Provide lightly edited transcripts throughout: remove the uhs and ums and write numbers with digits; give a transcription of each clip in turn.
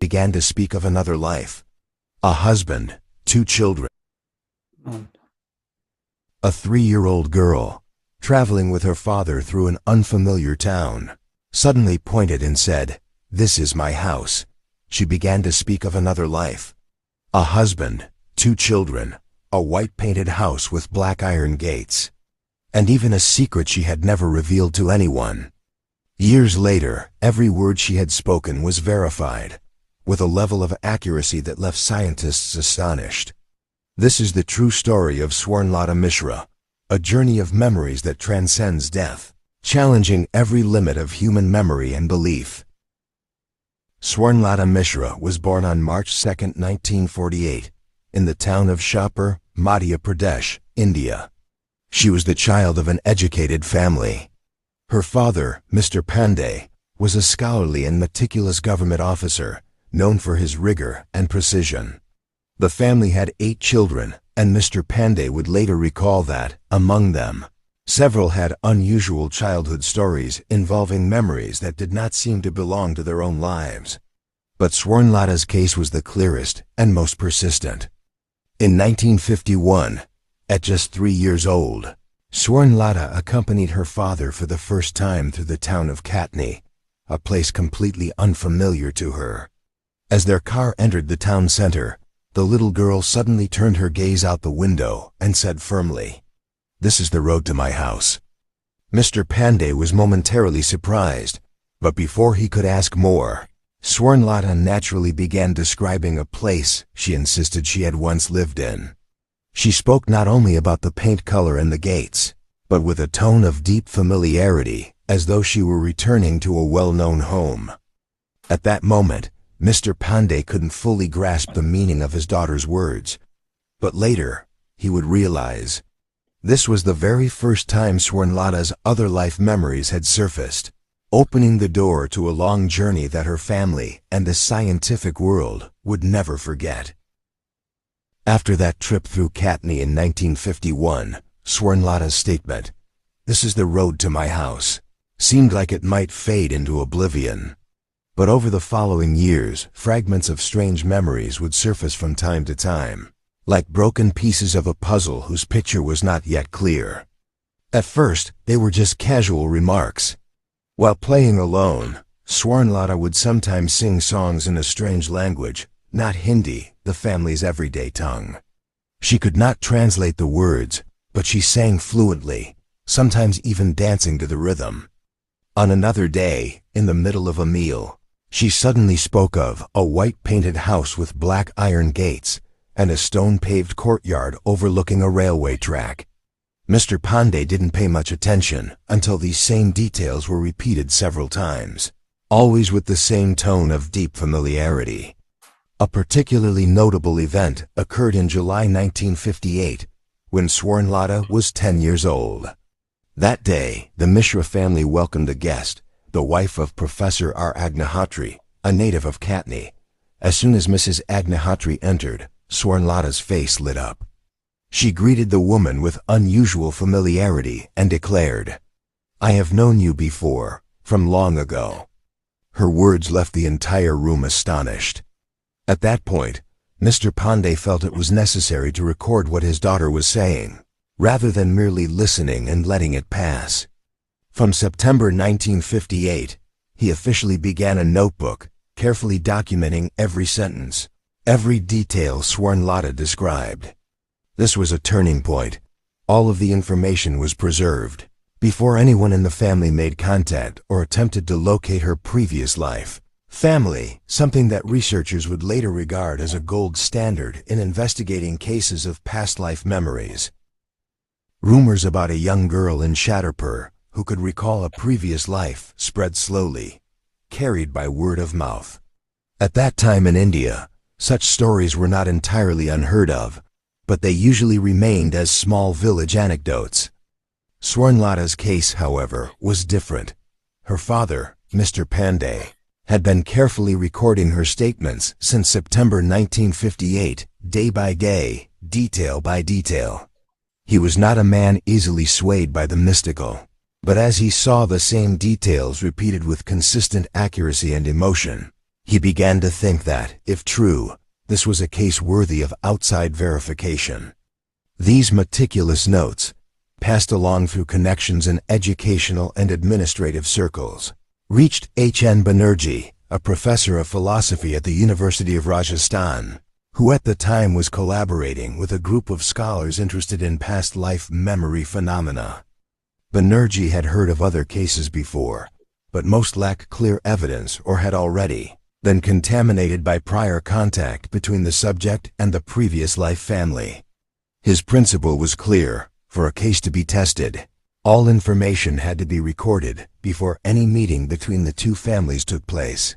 began to speak of another life. A husband, 2 children. A 3-year-old girl, traveling with her father through an unfamiliar town, suddenly pointed and said, "This is my house." She began to speak of another life. A husband, 2 children, a white-painted house with black iron gates, and even a secret she had never revealed to anyone. Years later, every word she had spoken was verified, with a level of accuracy that left scientists astonished. This is the true story of Swarnlata Mishra, a journey of memories that transcends death, challenging every limit of human memory and belief. Swarnlata Mishra was born on March 2, 1948, in the town of Shahpur, Madhya Pradesh, India. She was the child of an educated family. Her father, Mr. Pandey, was a scholarly and meticulous government officer, known for his rigor and precision. The family had 8 children, and Mr. Pandey would later recall that, among them, several had unusual childhood stories involving memories that did not seem to belong to their own lives. But Swarnlata's case was the clearest and most persistent. In 1951, at just 3 years old, Swarnlata accompanied her father for the first time through the town of Katni, a place completely unfamiliar to her. As their car entered the town center, the little girl suddenly turned her gaze out the window and said firmly, "This is the road to my house." Mr. Pandey was momentarily surprised, but before he could ask more, Swarnlata naturally began describing a place she insisted she had once lived in. She spoke not only about the paint color and the gates, but with a tone of deep familiarity, as though she were returning to a well-known home. At that moment, Mr. Pandey couldn't fully grasp the meaning of his daughter's words, but later, he would realize. This was the very first time Swarnlata's other life memories had surfaced, opening the door to a long journey that her family and the scientific world would never forget. After that trip through Katni in 1951, Swarnlata's statement, "This is the road to my house," seemed like it might fade into oblivion. But over the following years, fragments of strange memories would surface from time to time, like broken pieces of a puzzle whose picture was not yet clear. At first, they were just casual remarks. While playing alone, Swarnlata would sometimes sing songs in a strange language, not Hindi, the family's everyday tongue. She could not translate the words, but she sang fluently, sometimes even dancing to the rhythm. On another day, in the middle of a meal, she suddenly spoke of a white-painted house with black iron gates and a stone-paved courtyard overlooking a railway track. Mr. Pandey didn't pay much attention until these same details were repeated several times, always with the same tone of deep familiarity. A particularly notable event occurred in July 1958, when Swarnlata was 10 years old. That day, the Mishra family welcomed a guest, the wife of Professor R. Agnihatri, a native of Katni. As soon as Mrs. Agnihatri entered, Swarnlata's face lit up. She greeted the woman with unusual familiarity and declared, "I have known you before, from long ago." Her words left the entire room astonished. At that point, Mr. Pandey felt it was necessary to record what his daughter was saying, rather than merely listening and letting it pass. From September 1958, he officially began a notebook, carefully documenting every sentence, every detail Swarnlata described. This was a turning point. All of the information was preserved, before anyone in the family made contact or attempted to locate her previous life. Family, something that researchers would later regard as a gold standard in investigating cases of past life memories. Rumors about a young girl in Shahpur who could recall a previous life spread slowly, carried by word of mouth. At that time in India, such stories were not entirely unheard of, but they usually remained as small village anecdotes. Swarnlata's case, however, was different. Her father, Mr. Pandey, had been carefully recording her statements since September 1958, day by day, detail by detail. He was not a man easily swayed by the mystical, but as he saw the same details repeated with consistent accuracy and emotion, He began to think that, if true, this was a case worthy of outside verification. These meticulous notes, passed along through connections in educational and administrative circles, reached H.N. Banerjee, a professor of philosophy at the University of Rajasthan, who at the time was collaborating with a group of scholars interested in past life memory phenomena. Banerjee had heard of other cases before, but most lacked clear evidence or had already been contaminated by prior contact between the subject and the previous life family. His principle was clear: for a case to be tested, all information had to be recorded before any meeting between the two families took place.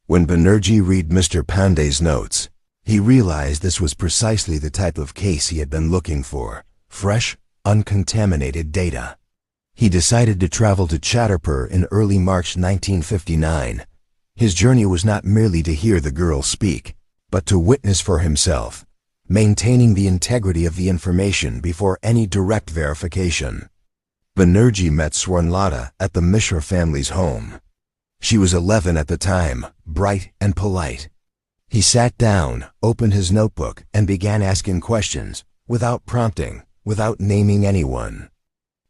When Banerjee read Mr. Pandey's notes, he realized this was precisely the type of case he had been looking for: fresh, uncontaminated data. He decided to travel to Chhattarpur in early March 1959. His journey was not merely to hear the girl speak, but to witness for himself, maintaining the integrity of the information before any direct verification. Banerjee met Swarnlata at the Mishra family's home. She was 11 at the time, bright and polite. He sat down, opened his notebook, and began asking questions, without prompting, without naming anyone.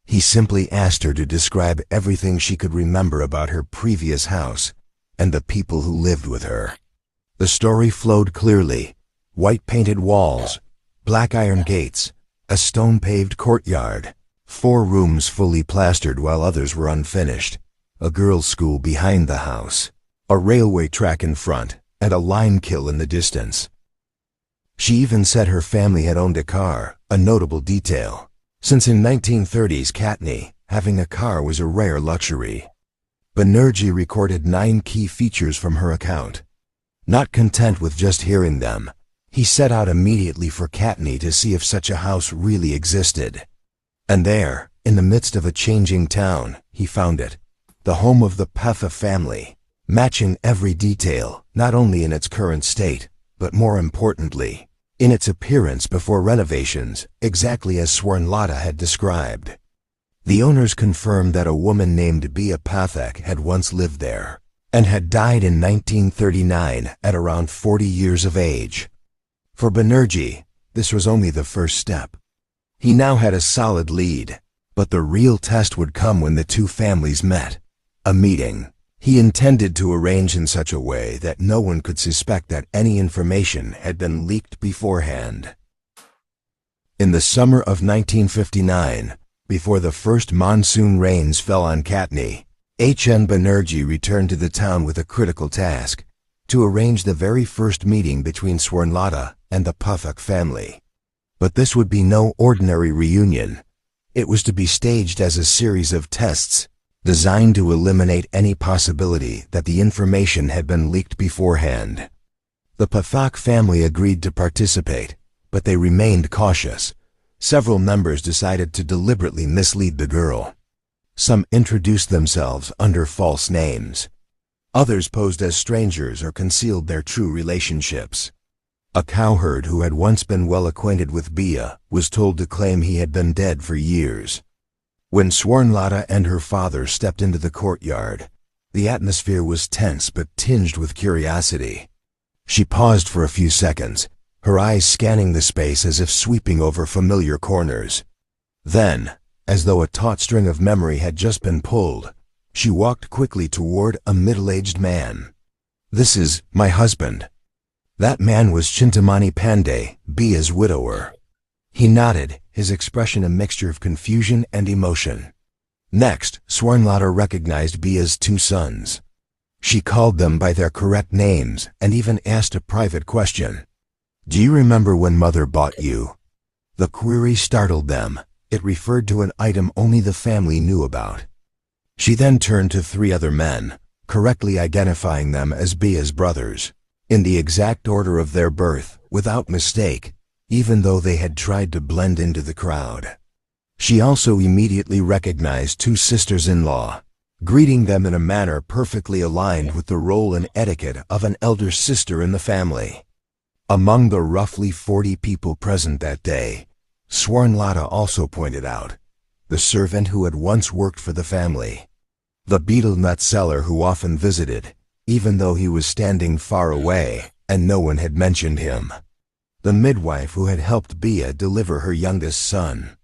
He simply asked her to describe everything she could remember about her previous house and the people who lived with her. The story flowed clearly: white painted walls, black iron gates, a stone-paved courtyard, 4 rooms fully plastered while others were unfinished, a girls' school behind the house, a railway track in front, and a lime kiln in the distance. She even said her family had owned a car, a notable detail, since in 1930s Katni, having a car was a rare luxury. Banerjee recorded 9 key features from her account. Not content with just hearing them, he set out immediately for Katni to see if such a house really existed. And there, in the midst of a changing town, he found it, the home of the Patha family, matching every detail, not only in its current state, but more importantly, in its appearance before renovations, exactly as Swarnlata had described. The owners confirmed that a woman named Bia Pathak had once lived there, and had died in 1939 at around 40 years of age. For Banerjee, this was only the first step. He now had a solid lead, but the real test would come when the two families met. A meeting he intended to arrange in such a way that no one could suspect that any information had been leaked beforehand. In the summer of 1959, before the first monsoon rains fell on Katni, H.N. Banerjee returned to the town with a critical task: to arrange the very first meeting between Swarnlata and the Pathak family. But this would be no ordinary reunion. It was to be staged as a series of tests, designed to eliminate any possibility that the information had been leaked beforehand. The Pathak family agreed to participate, but they remained cautious. Several members decided to deliberately mislead the girl. Some introduced themselves under false names. Others posed as strangers or concealed their true relationships. A cowherd who had once been well acquainted with Bia was told to claim he had been dead for years. When Swarnlata and her father stepped into the courtyard, the atmosphere was tense but tinged with curiosity. She paused for a few seconds, her eyes scanning the space as if sweeping over familiar corners. Then, as though a taut string of memory had just been pulled, she walked quickly toward a middle-aged man. "This is my husband." That man was Chintamani Pandey, Bia's widower. He nodded, his expression a mixture of confusion and emotion. Next, Swarnlata recognized Bia's 2 sons. She called them by their correct names and even asked a private question. "Do you remember when Mother bought you?" The query startled them. It referred to an item only the family knew about. She then turned to 3 other men, correctly identifying them as Bia's brothers, in the exact order of their birth, without mistake, even though they had tried to blend into the crowd. She also immediately recognized 2 sisters-in-law, greeting them in a manner perfectly aligned with the role and etiquette of an elder sister in the family. Among the roughly 40 people present that day, Swarnlata also pointed out the servant who had once worked for the family, the betel nut seller who often visited, even though he was standing far away and no one had mentioned him. The midwife who had helped Bia deliver her youngest son.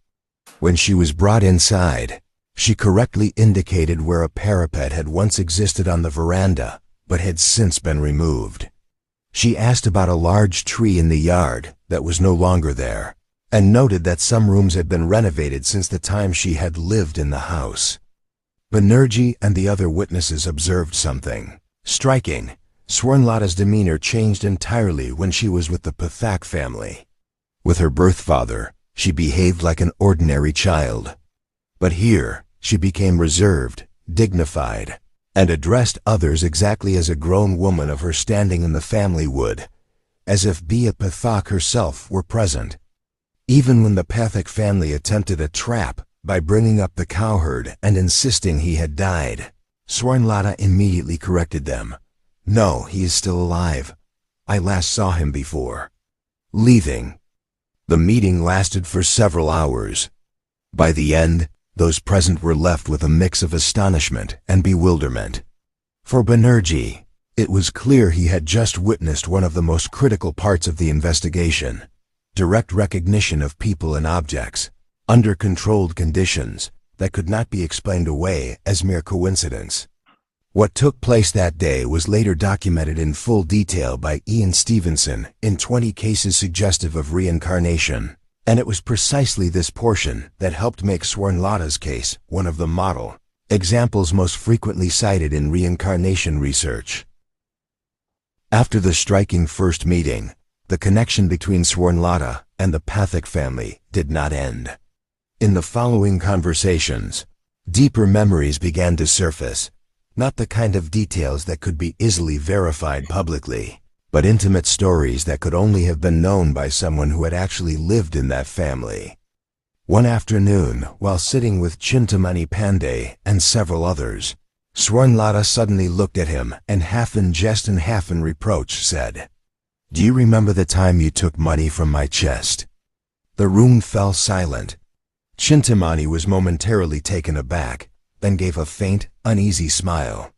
When she was brought inside, she correctly indicated where a parapet had once existed on the veranda, but had since been removed. She asked about a large tree in the yard that was no longer there, and noted that some rooms had been renovated since the time she had lived in the house. Banerjee and the other witnesses observed something striking. Swarnlata's demeanor changed entirely when she was with the Pathak family. With her birth father, she behaved like an ordinary child. But here, she became reserved, dignified, and addressed others exactly as a grown woman of her standing in the family would, as if Bia Pathak herself were present. Even when the Pathak family attempted a trap by bringing up the cowherd and insisting he had died, Swarnlata immediately corrected them. "No, he is still alive. I last saw him before." Leaving. The meeting lasted for several hours. By the end, those present were left with a mix of astonishment and bewilderment. For Banerjee, it was clear he had just witnessed one of the most critical parts of the investigation: direct recognition of people and objects, under controlled conditions, that could not be explained away as mere coincidence. What took place that day was later documented in full detail by Ian Stevenson in 20 cases suggestive of reincarnation, and it was precisely this portion that helped make Swarnlata's case one of the model examples most frequently cited in reincarnation research. After the striking first meeting, the connection between Swarnlata and the Pathak family did not end. In the following conversations, deeper memories began to surface, not the kind of details that could be easily verified publicly, but intimate stories that could only have been known by someone who had actually lived in that family. One afternoon, while sitting with Chintamani Pandey and several others, Swarnlata suddenly looked at him and half in jest and half in reproach said, "Do you remember the time you took money from my chest?" The room fell silent. Chintamani was momentarily taken aback, then gave a faint, uneasy smile.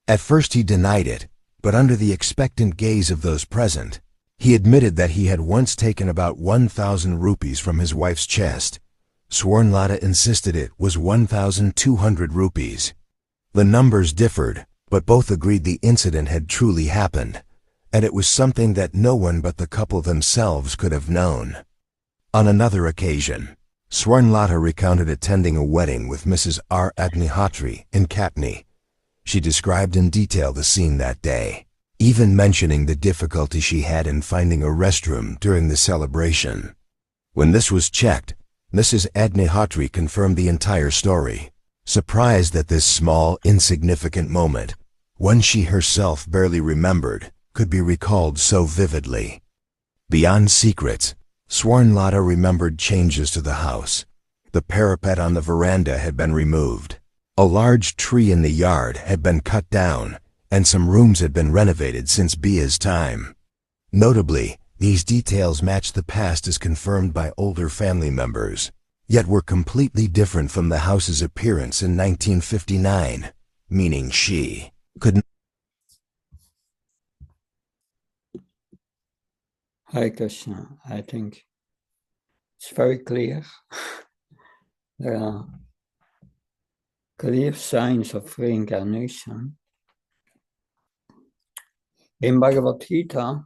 At first he denied it, but under the expectant gaze of those present, he admitted that he had once taken about 1,000 rupees from his wife's chest. Swarnlata insisted it was 1,200 rupees. The numbers differed, but both agreed the incident had truly happened, and it was something that no one but the couple themselves could have known. On another occasion, Swarnlata recounted attending a wedding with Mrs. R. Agnihotri in Katni. She described in detail the scene that day, even mentioning the difficulty she had in finding a restroom during the celebration. When this was checked, Mrs. Agnihotri confirmed the entire story, surprised that this small, insignificant moment, one she herself barely remembered, could be recalled so vividly. Beyond secrets, Swarnlata remembered changes to the house. The parapet on the veranda had been removed. A large tree in the yard had been cut down, and some rooms had been renovated since Bia's time. Notably, these details matched the past as confirmed by older family members, yet were completely different from the house's appearance in 1959, meaning she could not. Hare Krishna, I think it's very clear. There are clear signs of reincarnation. In Bhagavad Gita,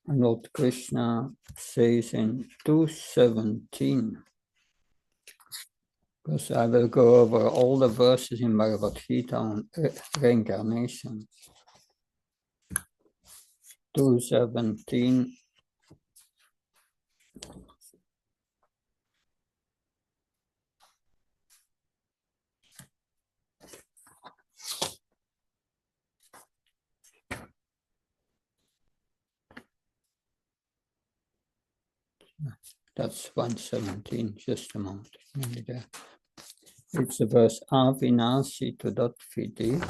Lord Krishna says in 2:17, because I will go over all the verses in Bhagavad Gita on reincarnation. 2:17. That's 117, just a moment. Maybe there. It's the verse Avinasi to dot vidi.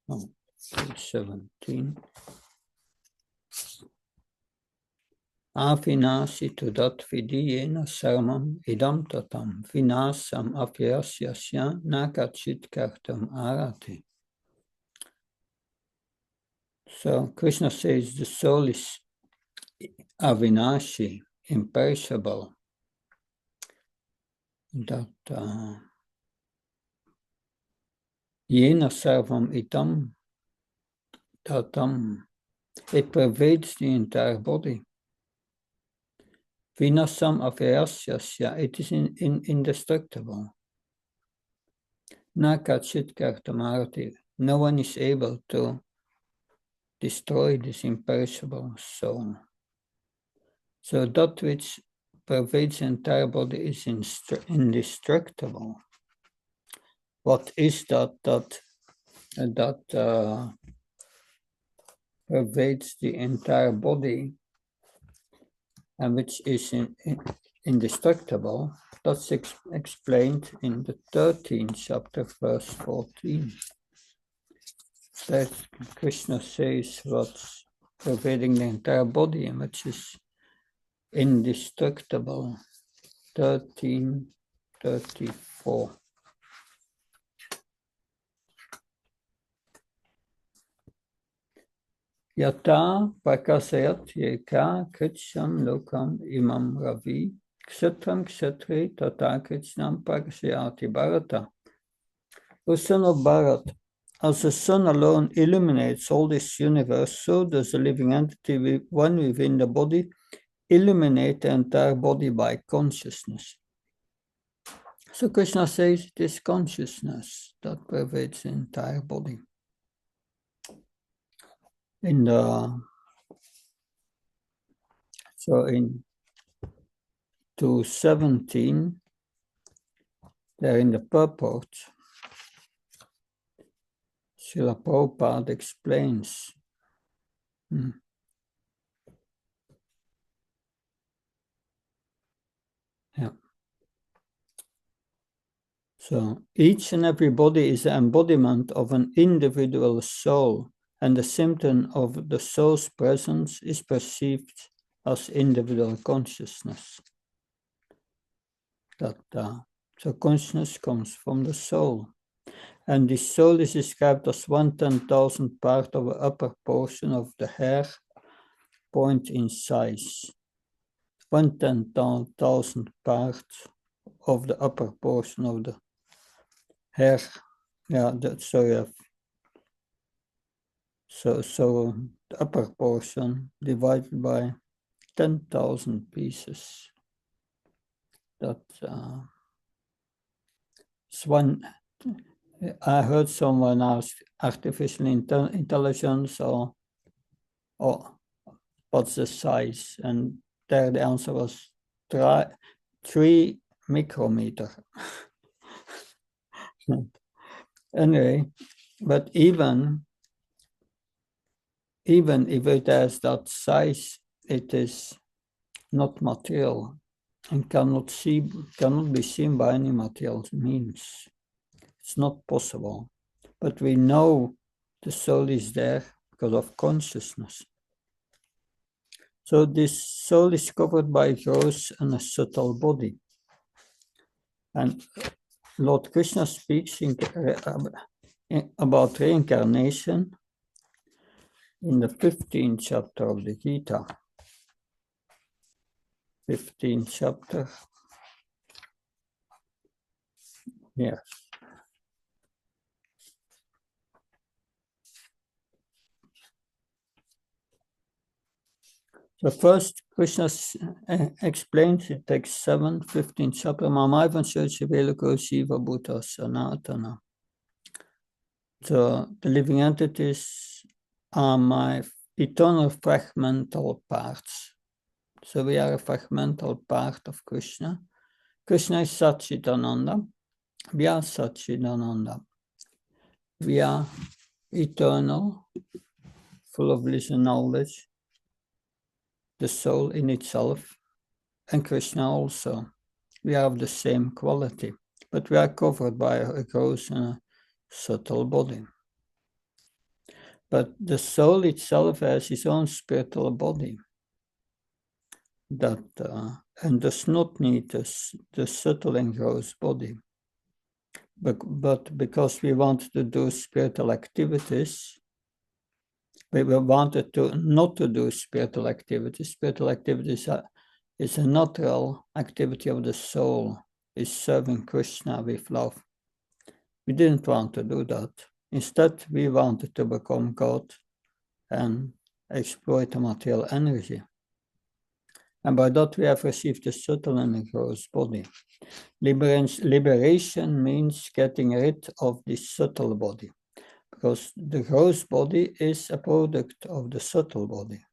Oh, page 17. Avinasi to dot vidi yena sarmam idam tatam vinasam apyasyasya nakachit kartam arati. So Krishna says the soul is avinashi, imperishable, that yena sarvam itam tatam, it pervades the entire body. Vinasam avyasyasya, it is indestructible. Na kachit kartamarati, no one is able to destroy this imperishable soul. So that which pervades the entire body is indestructible. What is that pervades the entire body and which is indestructible? That's explained in the 13th chapter, verse 14. That Krishna says what's pervading the entire body and which is indestructible. 13:34. Yata prakasayat yeka kritsam lokam imam ravi kshatram kshatri tata kritsam prakasayati bharata. O son of Bharat, as the sun alone illuminates all this universe, so does the living entity, one within the body, illuminate the entire body by consciousness. So Krishna says it is consciousness that pervades the entire body. In 217, there in the purport, Srila Prabhupada explains So each and every body is the embodiment of an individual soul, and the symptom of the soul's presence is perceived as individual consciousness. So consciousness comes from the soul, and the soul is described as 1/10,000th part of the upper portion of the hair point in size. 1/10,000th part of the upper portion of the hair. So the upper portion divided by 10,000 pieces. That's one. I heard someone ask artificial intelligence or what's the size, and there the answer was 3 micrometer. Anyway, but even if it has that size, it is not material and cannot be seen by any material means. It's not possible. But we know the soul is there because of consciousness. So this soul is covered by a gross and a subtle body. And Lord Krishna speaks about reincarnation in the 15th chapter of the Gita. 15th chapter. Yes. So first, Krishna explains in text 7, 15th chapter, Mamaivan Shivelo Shiva Bhuta Sanatana. So the living entities are my eternal fragmental parts. So we are a fragmental part of Krishna. Krishna is Satchitananda. We are Satchitananda. We are eternal, full of bliss and knowledge, the soul in itself, and Krishna also. We have the same quality, but we are covered by a gross and a subtle body. But the soul itself has its own spiritual body that and does not need the subtle and gross body. But because we want to do spiritual activities, we wanted to not to do spiritual activities. Spiritual activities is a natural activity of the soul, is serving Krishna with love. We didn't want to do that. Instead, we wanted to become God and exploit the material energy. And by that, we have received the subtle and the gross body. Liberation means getting rid of the subtle body, because the gross body is a product of the subtle body.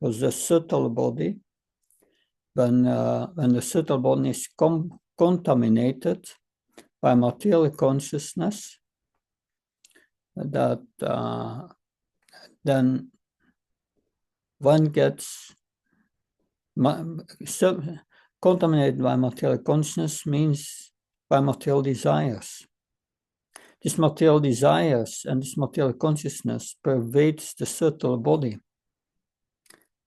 Because the subtle body, when the subtle body is contaminated by material consciousness, that then one gets contaminated by material consciousness means by material desires. This material desires and this material consciousness pervades the subtle body.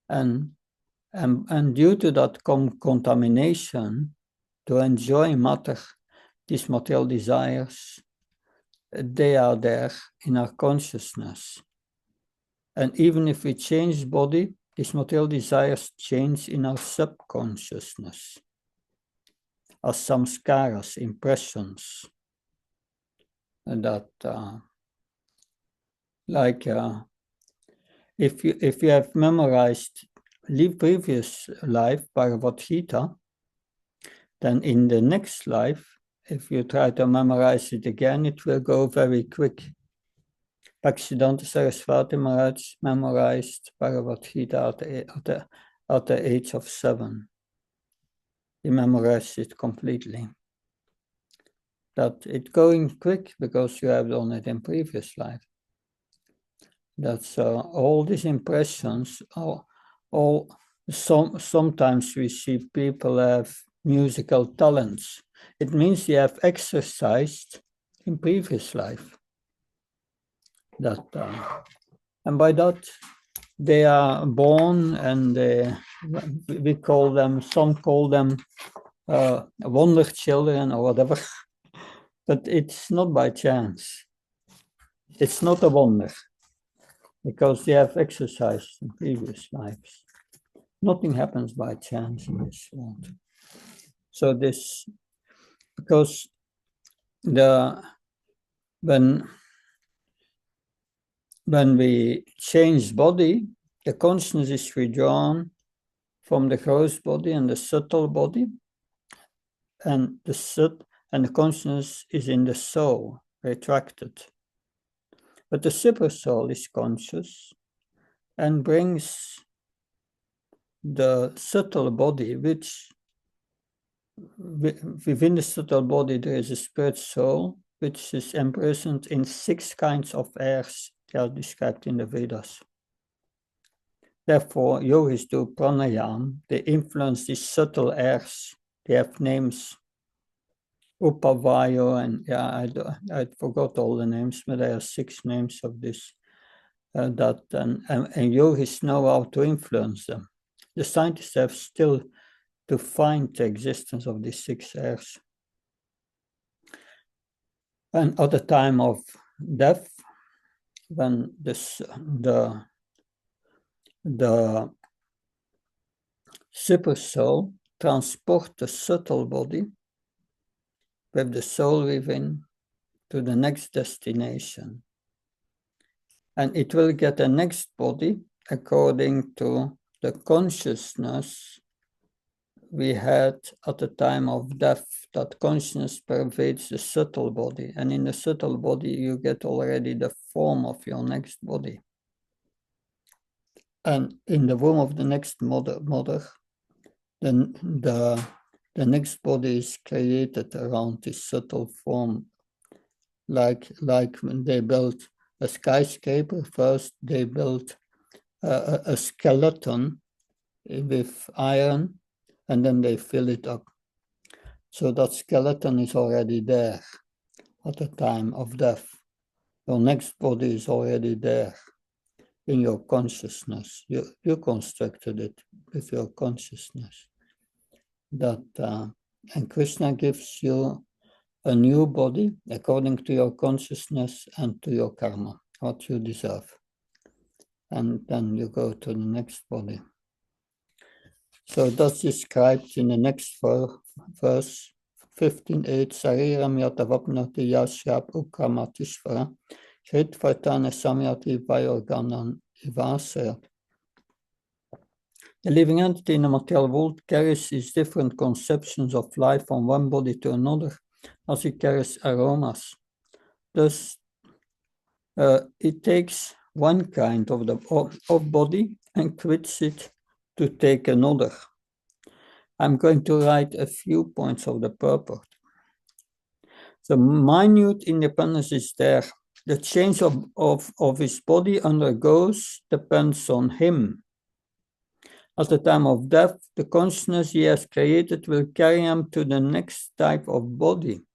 And due to that contamination, to enjoy matter, these material desires, they are there in our consciousness. And even if we change body, these material desires change in our subconsciousness as samskaras, impressions. And that, if you have memorized previous life, Bhagavad Gita, then in the next life, if you try to memorize it again, it will go very quick. Bhaktisiddhanta Saraswati Maharaj memorized Bhagavad Gita at the age of 7. He memorized it completely. That it's going quick because you have done it in previous life. That's all these impressions. Sometimes we see people have musical talents. It means they have exercised in previous life. That and by that they are born, and we call them. Some call them wonder children or whatever. But it's not by chance. It's not a wonder, because they have exercised in previous lives. Nothing happens by chance in this world. So this, because when we change body, the consciousness is withdrawn from the gross body and the subtle body, and the consciousness is in the soul, retracted. But the super soul is conscious and brings the subtle body, which within the subtle body there is a spirit soul, which is imprisoned in 6 kinds of airs. They are described in the Vedas. Therefore, yogis do pranayam. They influence these subtle airs. They have names. Upavayo, and I forgot all the names, but there are 6 names of this. And yogis know how to influence them. The scientists have still to find the existence of these 6 airs. And at the time of death, when the super soul transports the subtle body with the soul within to the next destination. And it will get a next body according to the consciousness we had at the time of death. That consciousness pervades the subtle body. And in the subtle body, you get already the form of your next body. And in the womb of the next mother, the next body is created around this subtle form. Like when they built a skyscraper, first they built a skeleton with iron, and then they fill it up. So that skeleton is already there at the time of death. Your next body is already there in your consciousness. You constructed it with your consciousness. And Krishna gives you a new body according to your consciousness and to your karma, what you deserve. and then you go to the next body. So that's described in the next verse 15:8. Sariram yatavapnati yashap ukramatishvara Shritvatana samyati vayorganan ivasayat. The living entity in the material world carries these different conceptions of life from one body to another, as it carries aromas. Thus, it takes one kind of body and quits it to take another. I'm going to write a few points of the purport. The minute independence is there. The change of his body undergoes depends on him. At the time of death, the consciousness he has created will carry him to the next type of body.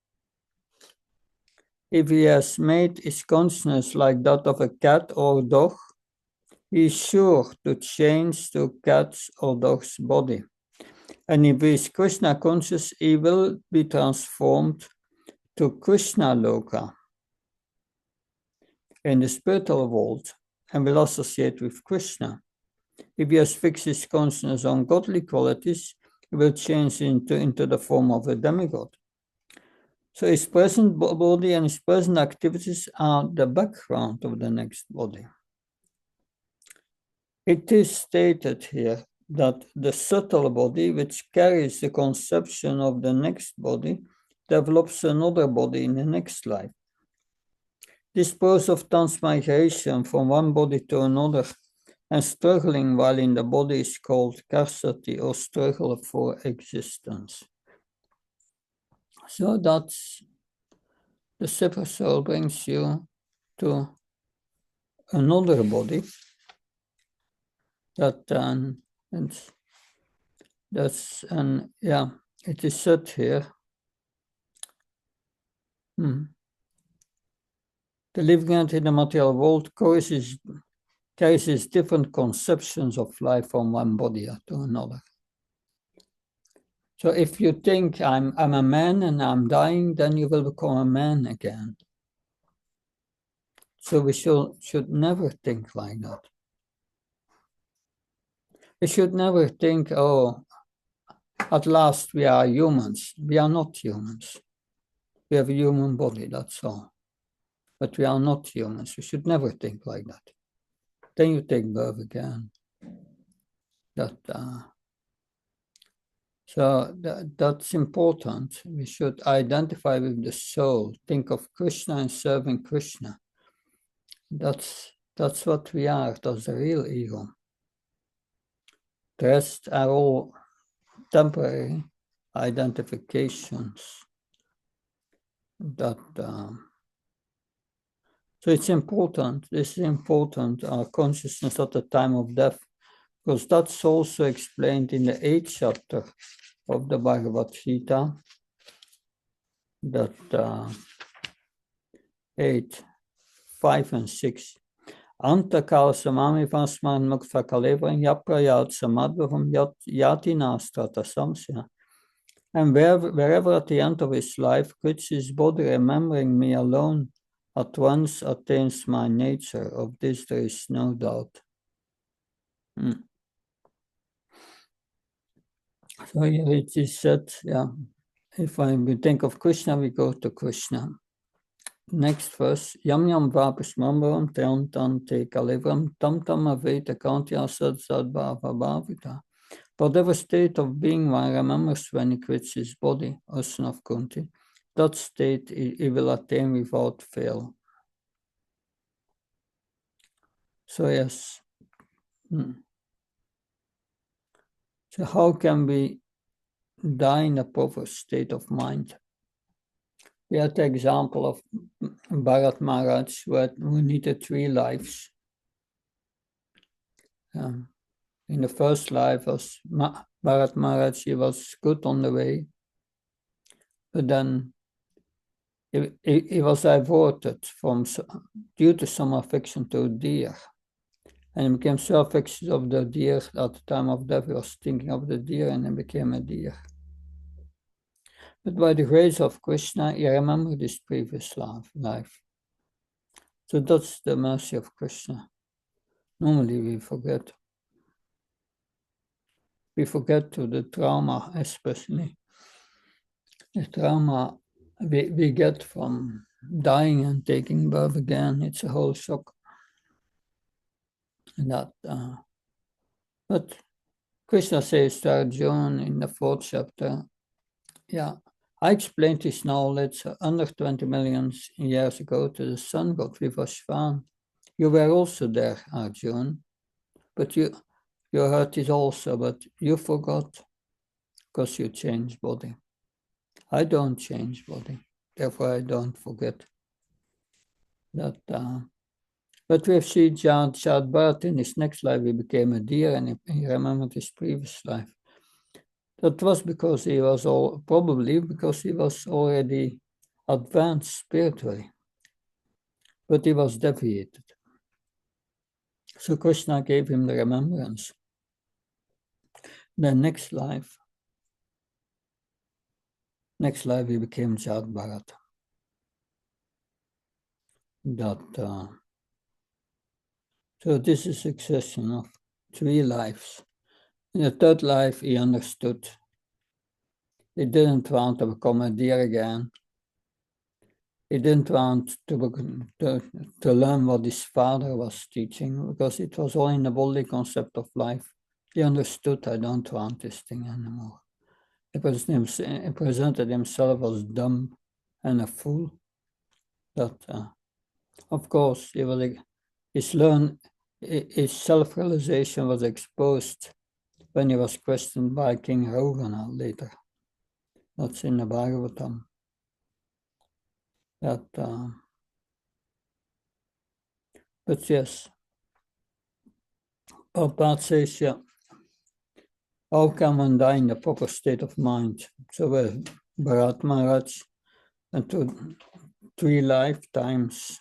If he has made his consciousness like that of a cat or dog, he is sure to change to cat's or dog's body. And if he is Krishna conscious, he will be transformed to Krishna Loka in the spiritual world and will associate with Krishna. If he has fixed his consciousness on godly qualities, he will change into the form of a demigod. So his present body and his present activities are the background of the next body. It is stated here that the subtle body, which carries the conception of the next body, develops another body in the next life. This process of transmigration from one body to another and struggling while in the body is called karsati, or struggle for existence. So that's the super soul brings you to another body that it is said here. The living entity in the material world carries different conceptions of life from one body to another. So if you think I'm a man and I'm dying, then you will become a man again. So we should never think like that. We should never think, oh, at last we are humans. We are not humans. We have a human body, that's all. But we are not humans. We should never think like that. Then you take birth again. That's important. We should identify with the soul. Think of Krishna and serving Krishna. That's what we are. That's the real ego. The rest are all temporary identifications. So it's important. This is important. Our consciousness at the time of death, because that's also explained in the 8th chapter of the Bhagavad Gita, that 8, 5 and 6. Antakal samami vasman mukta kaleva yaprayat samadvavam yati nastrata samsya. And wherever at the end of his life quits his body, remembering me alone, at once attains my nature. Of this there is no doubt. So here it is said, if we think of Krishna, we go to Krishna. Next verse, Yam Yam Vapasmambaram Teantan Te Kalivam Tam Tam Aveta Kantya Sad Sad Bhava Bhavita. Whatever state of being one remembers when he quits his body, O son of Kunti, that state he will attain without fail. So yes. So how can we die in a proper state of mind? We had the example of Bharat Maharaj, who needed 3 lives. In the first life, was Bharat Maharaj, he was good on the way, but then he was diverted due to some affection to a deer. And he became so affectionate of the deer at the time of death, he was thinking of the deer and he became a deer. But by the grace of Krishna, he remembered his previous life. So that's the mercy of Krishna. Normally we forget. We forget to the trauma, especially. The trauma we get from dying and taking birth again, it's a whole shock. That, but Krishna says to Arjuna in the 4th chapter, yeah, I explained this knowledge 120 million years ago to the sun god Vivasvan. You were also there, Arjuna, but you heard it also, but you forgot because you changed body. I don't change body, therefore I don't forget. That, but we have seen Jad Bharat in his next life, he became a deer and he remembered his previous life. That was because he was probably because he was already advanced spiritually, but he was deviated. So Krishna gave him the remembrance. The next life he became Jad Bharat. So this is a succession of 3 lives. In the 3rd life, he understood. He didn't want to become a deer again. He didn't want to learn what his father was teaching, because it was all in the worldly concept of life. He understood, I don't want this thing anymore. He presented himself as dumb and a fool. That, of course, his self-realization was exposed when he was questioned by King Rogana later. That's in the Bhagavatam. But yes, Prabhupada says, yeah, how can one die in the proper state of mind? So Bharat Maharaj and to 3 lifetimes.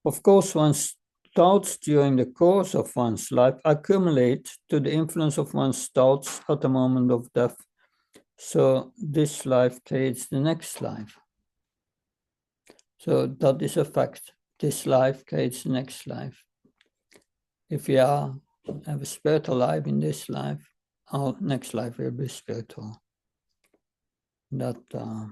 Of course, one's thoughts during the course of one's life accumulate to the influence of one's thoughts at the moment of death. So this life creates the next life. So that is a fact. This life creates the next life. If you have a spiritual life in this life, our next life will be spiritual. So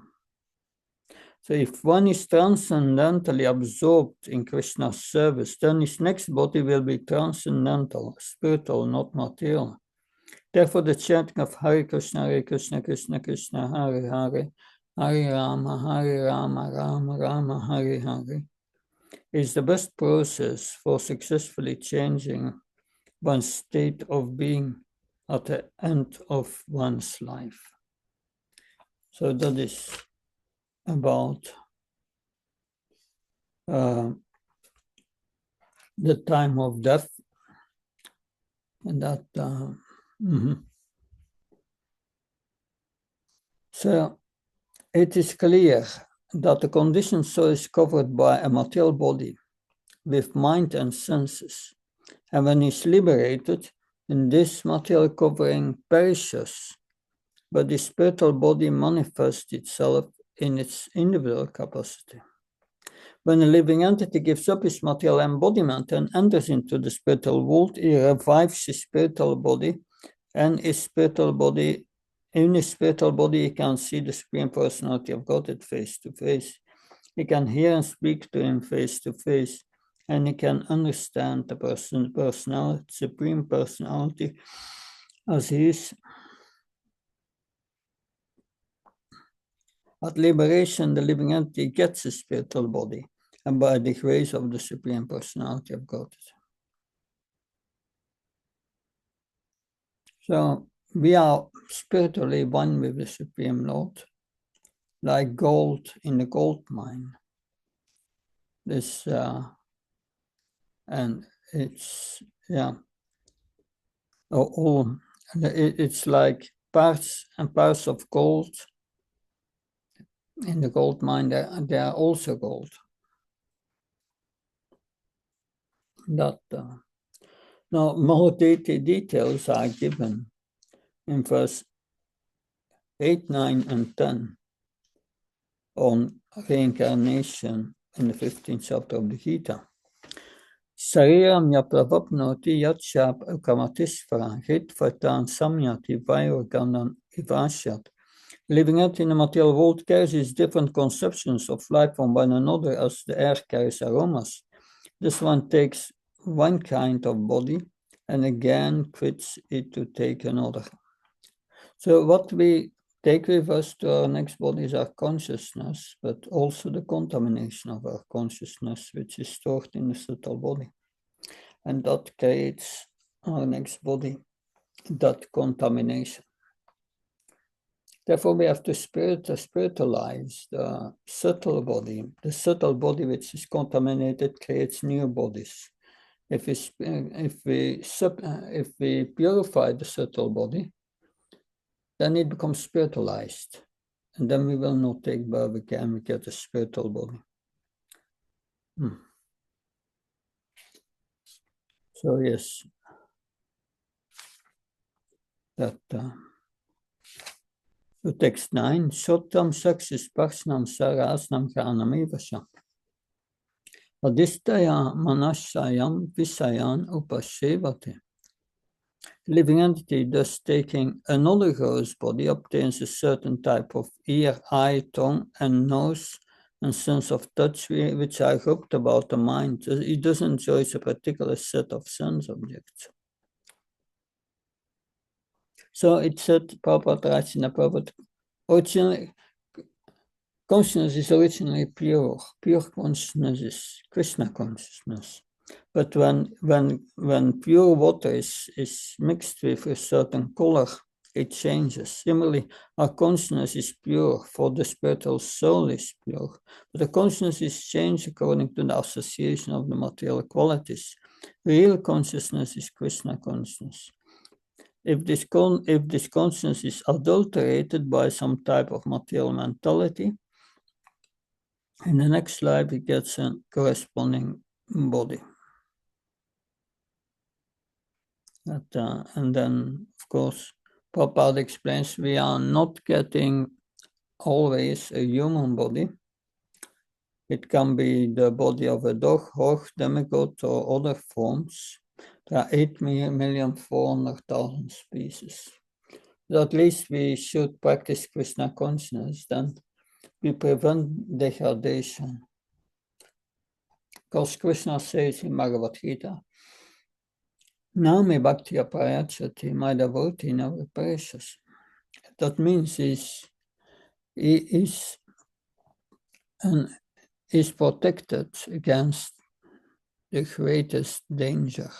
if one is transcendentally absorbed in Krishna's service, then his next body will be transcendental, spiritual, not material. Therefore, the chanting of Hare Krishna, Krishna Krishna, Hare Hare, Hare Rama, Rama Rama, Hare Hare, is the best process for successfully changing one's state of being at the end of one's life. So that is about the time of death, and that So it is clear that the conditioned soul is covered by a material body with mind and senses, and when it's liberated, then this material covering perishes, but the spiritual body manifests itself in its individual capacity. When a living entity gives up his material embodiment and enters into the spiritual world, he revives his spiritual body, and in his spiritual body, he can see the Supreme Personality of Godhead face to face. He can hear and speak to him face to face, and he can understand the personality, Supreme Personality, as he is. At liberation, the living entity gets a spiritual body, and by the grace of the Supreme Personality of Godhead. So we are spiritually one with the Supreme Lord, like gold in the gold mine. And it's, it's like parts and parts of gold in the gold mine. They are also gold. Now, more details are given in verse 8, 9, and 10 on reincarnation in the 15th chapter of the Gita. Sariram yapravapnoti yatshap akamatisvara hitvatan samyati vayorganan ivashat. Living entity in the material world carries different conceptions of life from one another as the air carries aromas. This one takes one kind of body and again quits it to take another. So what we take with us to our next body is our consciousness, but also the contamination of our consciousness, which is stored in the subtle body. And that creates our next body, that contamination. Therefore, we have to spiritualize the subtle body. The subtle body which is contaminated creates new bodies. If we purify the subtle body, then it becomes spiritualized. And then we will not take birth again, we get a spiritual body. So yes, that... So text 9, Sotam Saksis Parsnam Sarasnam Granamivasha. Adistaya Manashayam Visayan Upashevate. Living entity, thus taking another gross body, obtains a certain type of ear, eye, tongue, and nose, and sense of touch, which are grouped about the mind. It does enjoy a particular set of sense objects. So it said, Prabhupada writes in the Prabhupada, originally, consciousness is originally pure. Pure consciousness is Krishna consciousness. But when pure water is mixed with a certain color, it changes. Similarly, our consciousness is pure, for the spiritual soul is pure. But the consciousness is changed according to the association of the material qualities. Real consciousness is Krishna consciousness. If this consciousness is adulterated by some type of material mentality, in the next life it gets a corresponding body. And then, of course, Prabhupada explains we are not getting always a human body. It can be the body of a dog, horse, demigod, or other forms. There are 8,400,000 species. So at least we should practice Krishna consciousness, then we prevent degradation. Because Krishna says in Bhagavad Gita, Name Bhaktiya Prayachati, my devotee never perishes. That means he is protected against the greatest danger.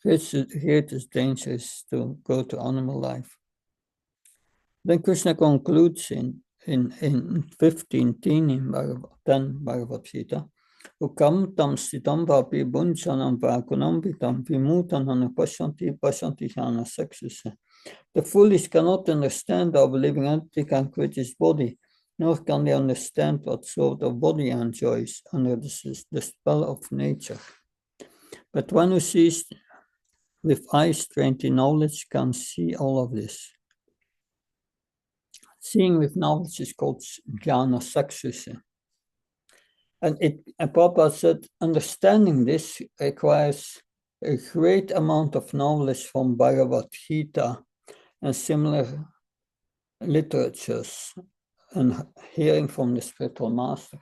The greatest danger is to go to animal life. Then Krishna concludes in 15:10 in Bhagavad Gita, Ukam tam sitam vapi bunchanam vakunam vitam vimutanam pashanti jnana saksuse. The foolish cannot understand how a living entity can quit his body, nor can they understand what sort of body enjoys under the spell of nature. But one who sees with eyes trained in knowledge can see all of this. Seeing with knowledge is called jnana saksuse. And Prabhupada said, understanding this requires a great amount of knowledge from Bhagavad Gita and similar literatures and hearing from the spiritual master.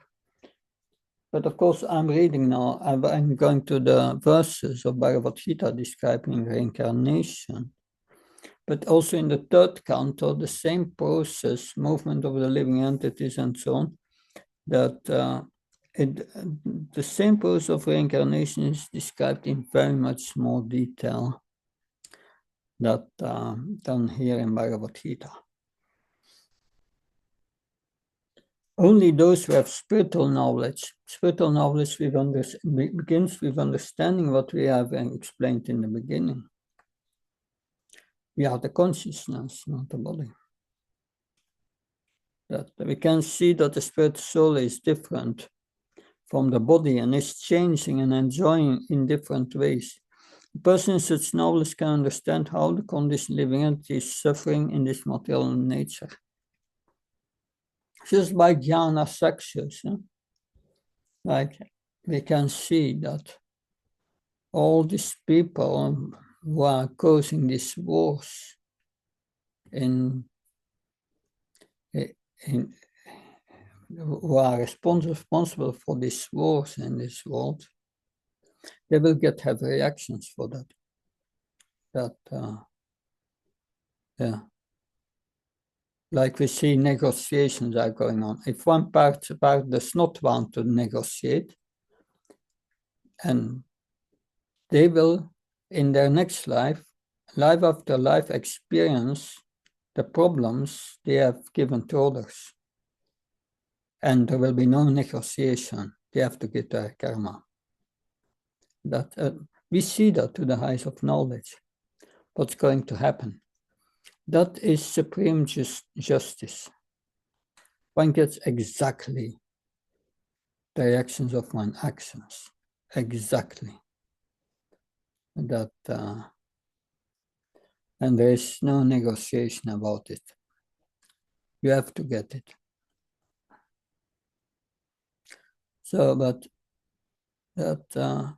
But of course, I'm reading now, I'm going to the verses of Bhagavad Gita describing reincarnation. But also in the third canto, the same process, movement of the living entities and so on, that the same process of reincarnation is described in very much more detail than here in Bhagavad Gita. Only those who have spiritual knowledge begins with understanding what we have explained in the beginning. We are the consciousness, not the body. That we can see that the spirit soul is different from the body and is changing and enjoying in different ways. A person in such knowledge can understand how the conditioned living entity is suffering in this material nature. Just by jnana sakshusa, like we can see that all these people who are causing these wars in who are responsible for these wars in this world, they will have reactions for that. Yeah. Like we see negotiations are going on. If one part does not want to negotiate, and they will, in their next life after life, experience the problems they have given to others. And there will be no negotiation. They have to get their karma. That we see that to the eyes of knowledge. What's going to happen? That is supreme justice. One gets exactly the reactions of one's actions. Exactly. That, and there is no negotiation about it. You have to get it. So, but that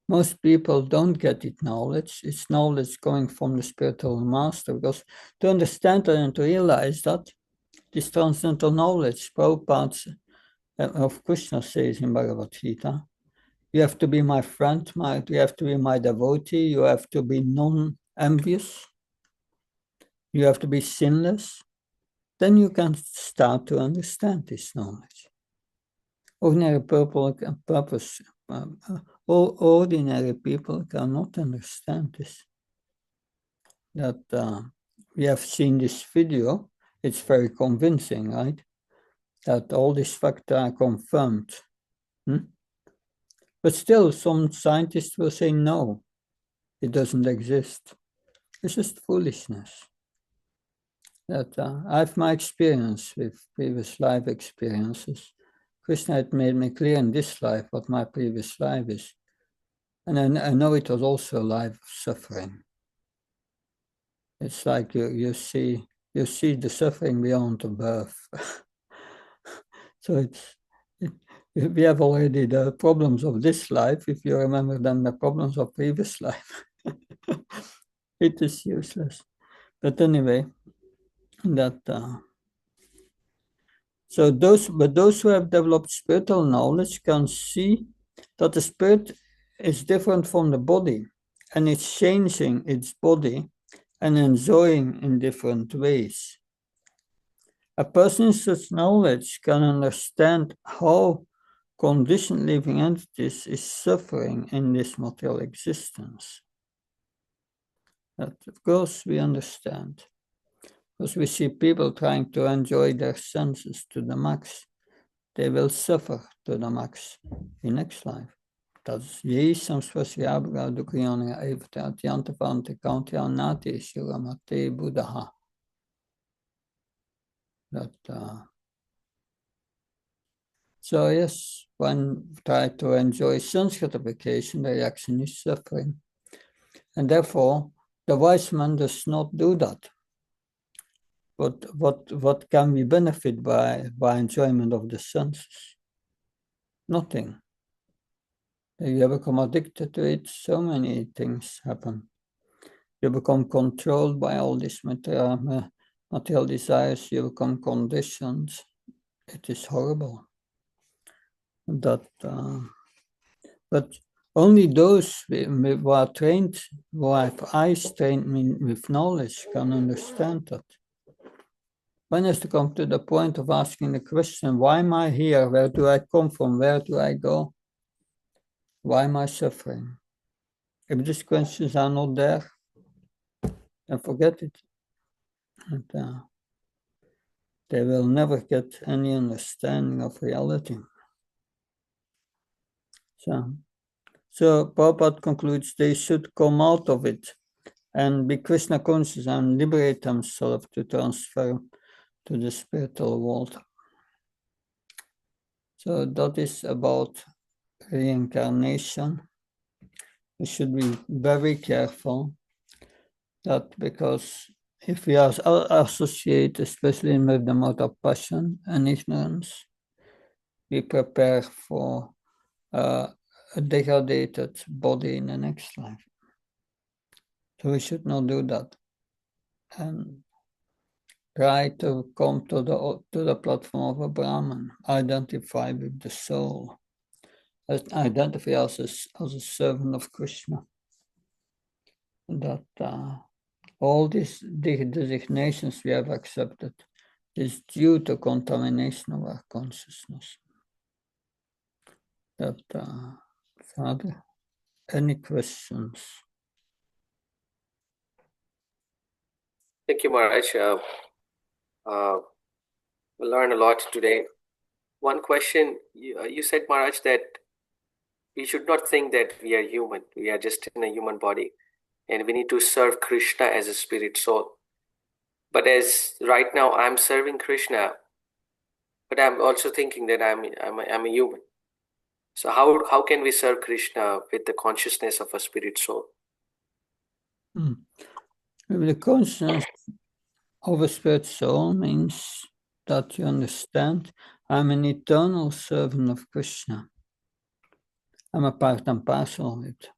most people don't get it knowledge. It's knowledge going from the spiritual master, because to understand that and to realize that, this transcendental knowledge, Prabhupada of Krishna says in Bhagavad Gita, you have to be my friend, you have to be my devotee, you have to be non-envious, you have to be sinless. Then you can start to understand this knowledge. Ordinary people cannot understand this. That we have seen this video, it's very convincing, right? That all these facts are confirmed. But still, some scientists will say, no, it doesn't exist. It's just foolishness. That I have my experience with previous life experiences. Krishna had made me clear in this life what my previous life is. And I know it was also a life of suffering. It's like you see the suffering beyond the birth. So we have already the problems of this life. If you remember then the problems of previous life, it is useless. But anyway, that so those who have developed spiritual knowledge can see that the spirit is different from the body, and it's changing its body and enjoying in different ways. A person with such knowledge can understand how conditioned living entities is suffering in this material existence. That, of course, we understand. Because we see people trying to enjoy their senses to the max. They will suffer to the max in next life. Dat is Jezus speciaal de Kriana even dat Jante van de kant ja nati Shiramate Buddha. So yes, when try to enjoy sense gratification, the reaction is suffering. And therefore, the wise man does not do that. But what can we benefit by enjoyment of the senses? Nothing. You become addicted to it, so many things happen. You become controlled by all these material desires, you become conditioned. It is horrible. But only those who are trained, who have eyes trained with knowledge, can understand that. One has to come to the point of asking the question, why am I here? Where do I come from? Where do I go? Why am I suffering? If these questions are not there, then forget it. And, they will never get any understanding of reality. So Prabhupada concludes they should come out of it and be Krishna conscious and liberate themselves to transfer to the spiritual world. So that is about reincarnation. We should be very careful that, because if we are associated, especially with the mode of passion and ignorance, we prepare for a degraded body in the next life. So we should not do that. And try to come to the platform of a Brahman, identify with the soul, identify as a servant of Krishna. That all these designations we have accepted is due to contamination of our consciousness. That Father, any questions? Thank you, Maharaj. We learned a lot today. One question, you said, Maharaj, that we should not think that we are human. We are just in a human body, and we need to serve Krishna as a spirit soul. But as right now I'm serving Krishna, but I'm also thinking that I'm a human. So how can we serve Krishna with the consciousness of a spirit soul? The consciousness of a spirit soul means that you understand I'm an eternal servant of Krishna. I'm a part and parcel of it.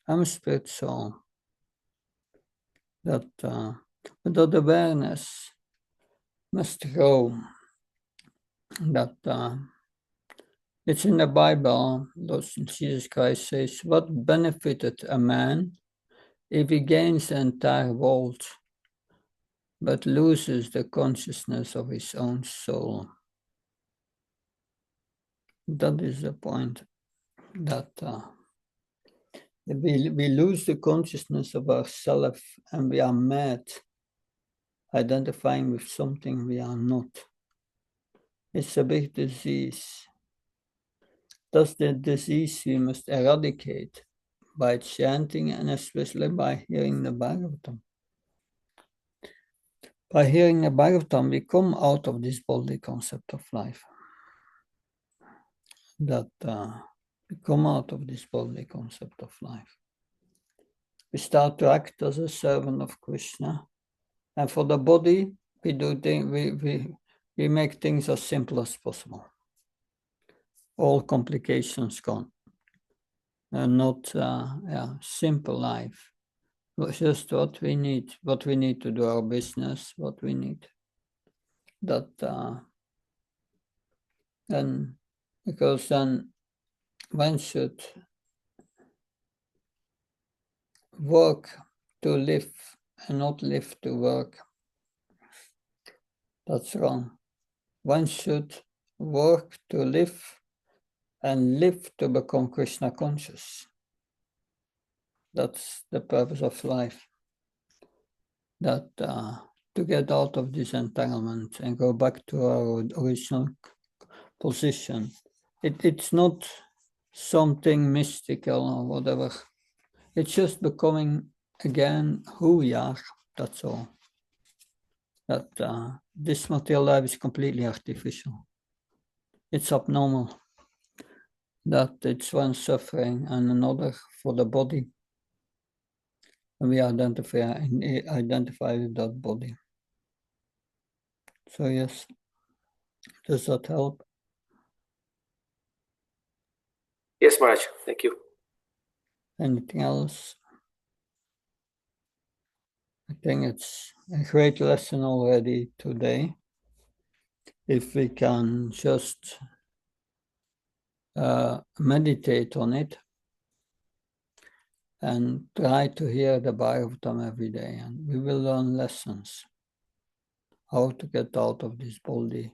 I'm a spirit soul. That awareness must grow. That it's in the Bible. Jesus Christ says, "What benefited a man if he gains the entire world, but loses the consciousness of his own soul?" That is the point. That we lose the consciousness of ourselves and we are mad, identifying with something we are not. It's a big disease. That's the disease we must eradicate by chanting and especially by hearing the Bhagavatam. By hearing the Bhagavatam, we come out of this body concept of life. That we come out of this body concept of life. We start to act as a servant of Krishna. And for the body, we do we make things as simple as possible. All complications gone. And not simple life. Just what we need to do our business, what we need. That and because then one should work to live and not live to work. That's wrong. One should work to live and live to become Krishna conscious. That's the purpose of life. That to get out of this entanglement and go back to our original position. It's not something mystical or whatever. It's just becoming again who we are. That's all. That this material life is completely artificial. It's abnormal. That it's one suffering and another for the body. And we identify with that body. So yes, does that help? Yes, Maharaj. Thank you. Anything else? I think it's a great lesson already today. If we can just meditate on it and try to hear the Bhagavatam every day, and we will learn lessons how to get out of this body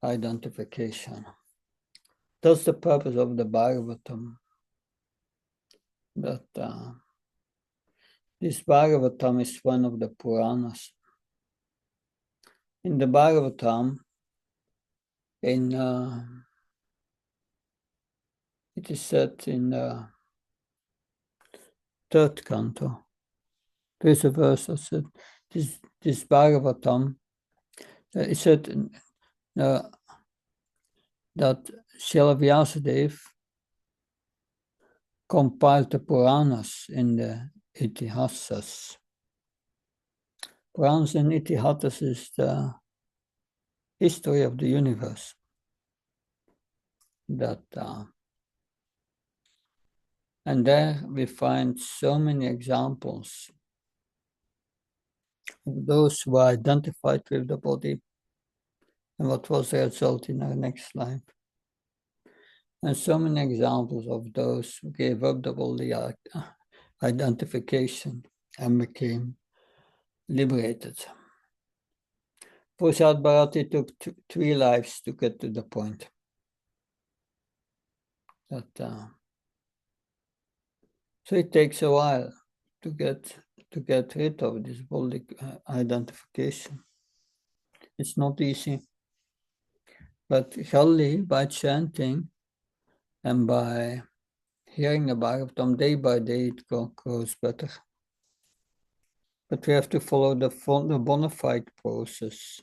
identification. That's the purpose of the Bhagavatam. That this Bhagavatam is one of the Puranas. In the Bhagavatam, it is said in the third canto, there's a verse that said, this Bhagavatam, it said that Srila Vyasadeva compiled the Puranas in the Itihasas. Puranas and Itihasas is the history of the universe. that and there we find so many examples of those who are identified with the body and what was the result in our next life. And so many examples of those who gave up the body identification and became liberated. Prasad Bharati took 3 lives to get to the point that so it takes a while to get rid of this body identification. It's not easy, but Khalli, by chanting and by hearing the Bhagavatam day by day, it grows better. But we have to follow the bona fide process.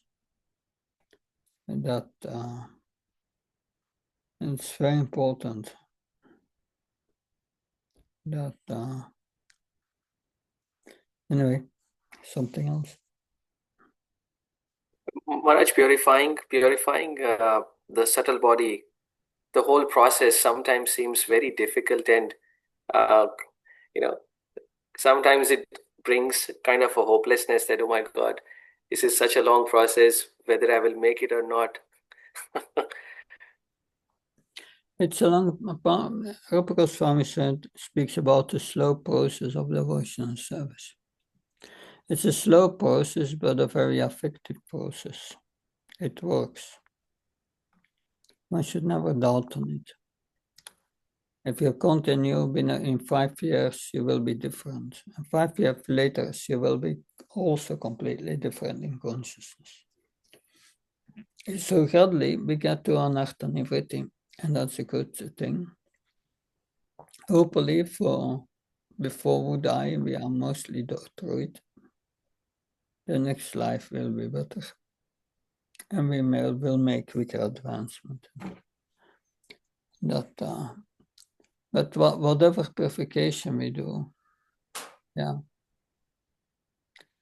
And that it's very important that anyway, something else. Maharaj, purifying the subtle body, the whole process sometimes seems very difficult, and sometimes it brings kind of a hopelessness that, oh my God, this is such a long process, whether I will make it or not. It's a long. Rupa Goswami speaks about the slow process of devotional service. It's a slow process, but a very effective process. It works. One should never doubt on it. If you continue in 5 years, you will be different. And 5 years later, you will be also completely different in consciousness. So gradually, we get to anartha nivritti, and that's a good thing. Hopefully, before we die, we are mostly through it. The next life will be better, and we will make quicker advancement. But whatever purification we do,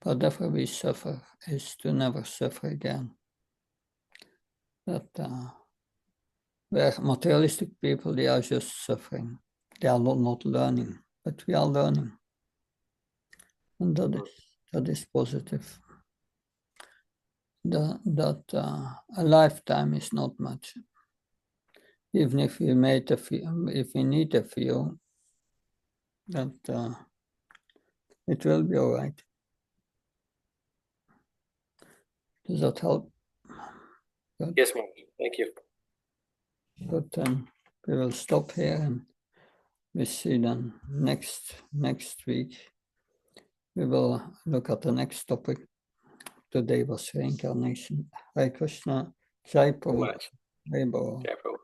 whatever we suffer is to never suffer again. Where materialistic people, they are just suffering. They are not learning, but we are learning. And that is positive. That a lifetime is not much. Even if we need a few, that it will be all right. Does that help? Good. Yes, ma'am. Thank you. But we will stop here, and we see then next week. We will look at the next topic. Today was reincarnation. Hare Krishna. Jai Prabhupada. Jai Prabhupada.